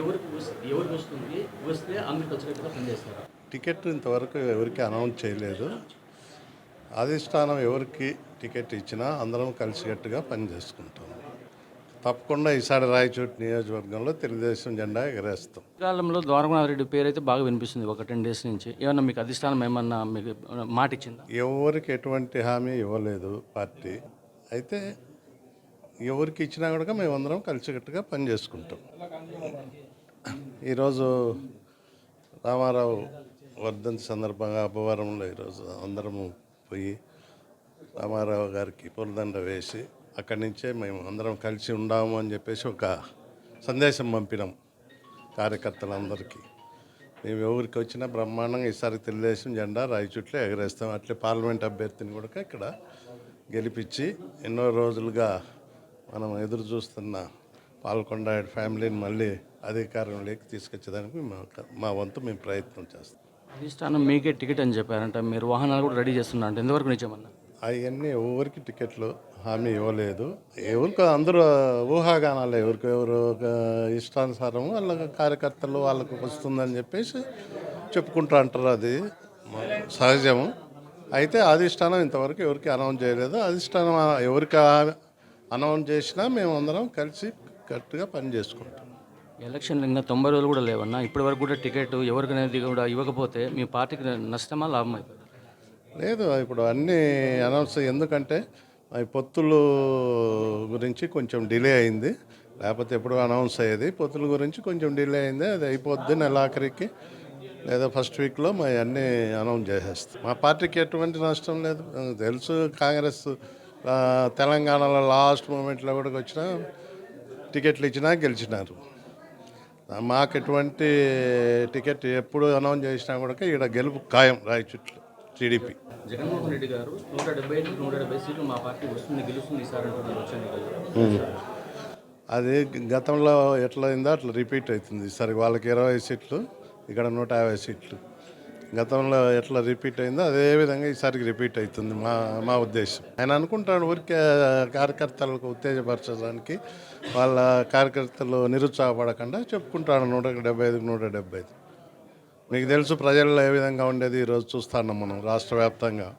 ఎవరికి వస్తుంది? వస్తే అందరికి వచ్చేటట్టుగా పనిచేస్తారా? టికెట్ ఇంతవరకు ఎవరికి అనౌన్స్ చేయలేదు. అధిష్టానం ఎవరికి టికెట్ ఇచ్చినా అందరం కలిసికట్టుగా పనిచేసుకుంటాం. తప్పకుండా ఈసారి రాయచోటి నియోజకవర్గంలో తెలుగుదేశం జెండా ఎగరేస్తాం. కాలంలో ద్వారకానాథరెడ్డి పేరైతే బాగా వినిపిస్తుంది ఒక 10 డేస్ నుంచి. ఏమన్నా మీకు అధిష్టానం ఏమన్నా మీకు మాట ఇచ్చిందా? ఎవరికి ఎటువంటి హామీ ఇవ్వలేదు పార్టీ. అయితే ఎవరికి ఇచ్చినా కూడా మేమందరం కలిసికట్టుగా పనిచేసుకుంటాం. ఈరోజు రామారావు వర్ధంతి సందర్భంగా అబ్బవరంలో ఈరోజు అందరము పోయి రామారావు గారికి పూలదండ వేసి అక్కడి నుంచే మేము అందరం కలిసి ఉండాము అని చెప్పేసి ఒక సందేశం పంపినాం కార్యకర్తలందరికీ. మేము ఎవరికి వచ్చినా బ్రహ్మాండంగా ఈసారి తెలుగుదేశం జెండా రాయచోట్లో ఎగరేస్తాం. అట్లే పార్లమెంట్ అభ్యర్థిని కూడా ఇక్కడ గెలిపించి ఎన్నో రోజులుగా మనం ఎదురు చూస్తున్న పాల్కొండ ఫ్యామిలీని మళ్ళీ అధికారంలోకి తీసుకొచ్చేదానికి మా వంతు మేము ప్రయత్నం చేస్తాం. అధిష్టానం మీకే టికెట్ అని చెప్పారంట. మీరు వాహనాలు కూడా రెడీ చేస్తున్నారంట. ఎంతవరకు నిజమన్నా? అవన్నీ ఎవరికి టికెట్లు హామీ ఇవ్వలేదు. ఎవరికి అందరూ ఊహాగానాలే. ఎవరు ఇష్టానుసారం వాళ్ళ కార్యకర్తలు వాళ్ళకు వస్తుందని చెప్పేసి చెప్పుకుంటూ అంటారు. అది సహజము. అయితే అధిష్టానం ఇంతవరకు ఎవరికి అనౌన్స్ చేయలేదు. అధిష్టానం ఎవరికి అనౌన్స్ చేసినా మేము అందరం కలిసి కరెక్ట్గా పని చేసుకుంటాం. ఎలక్షన్లు ఇంకా 90 రోజులు కూడా లేవన్నా. ఇప్పటి వరకు కూడా టికెట్ ఎవరికనేది కూడా ఇవ్వకపోతే మీ పార్టీకి నష్టమా లాభం అవుతుంది? లేదు, ఇప్పుడు అన్నీ అనౌన్స్. ఎందుకంటే ఈ పొత్తులు గురించి కొంచెం డిలే అయింది. లేకపోతే ఎప్పుడు అనౌన్స్ అయ్యేది. పొత్తుల గురించి కొంచెం డిలే అయింది. అది అయిపోద్ది నెలాఖరికి లేదా ఫస్ట్ వీక్లో మా అన్నీ అనౌన్స్ చేసేస్తాం. మా పార్టీకి ఎటువంటి నష్టం లేదు. తెలుసు, కాంగ్రెస్ తెలంగాణలో లాస్ట్ మూమెంట్లో కూడా వచ్చినా టికెట్లు ఇచ్చినా గెలిచినారు. మాకు ఎటువంటి టికెట్ ఎప్పుడు అనౌన్స్ చేసినా కూడా ఈడ గెలుపు ఖాయం రాయచోట్లో టీడీపీ. జగన్మోహన్ రెడ్డి గారు 170 సీట్లు మా పార్టీ వస్తుంది, గెలుస్తుంది ఈసారి అంటున్నారు వచ్చే ఎన్నికల్లో. అది గతంలో ఎట్లా అయిందో అట్లా రిపీట్ అవుతుంది. ఈసారి వాళ్ళకి 20 సీట్లు, ఇక్కడ 150 సీట్లు. గతంలో ఎట్లా రిపీట్ అయిందో అదే విధంగా ఈసారికి రిపీట్ అవుతుంది మా ఉద్దేశం. ఆయన అనుకుంటాడు ఊరికే కార్యకర్తలకు ఉత్తేజపరచడానికి, వాళ్ళ కార్యకర్తలు నిరుత్సాహపడకుండా చెప్పుకుంటాడు 175కి 175. మీకు తెలుసు ప్రజల్లో ఏ విధంగా ఉండేది. ఈరోజు చూస్తున్నాం మనం రాష్ట్ర వ్యాప్తంగా.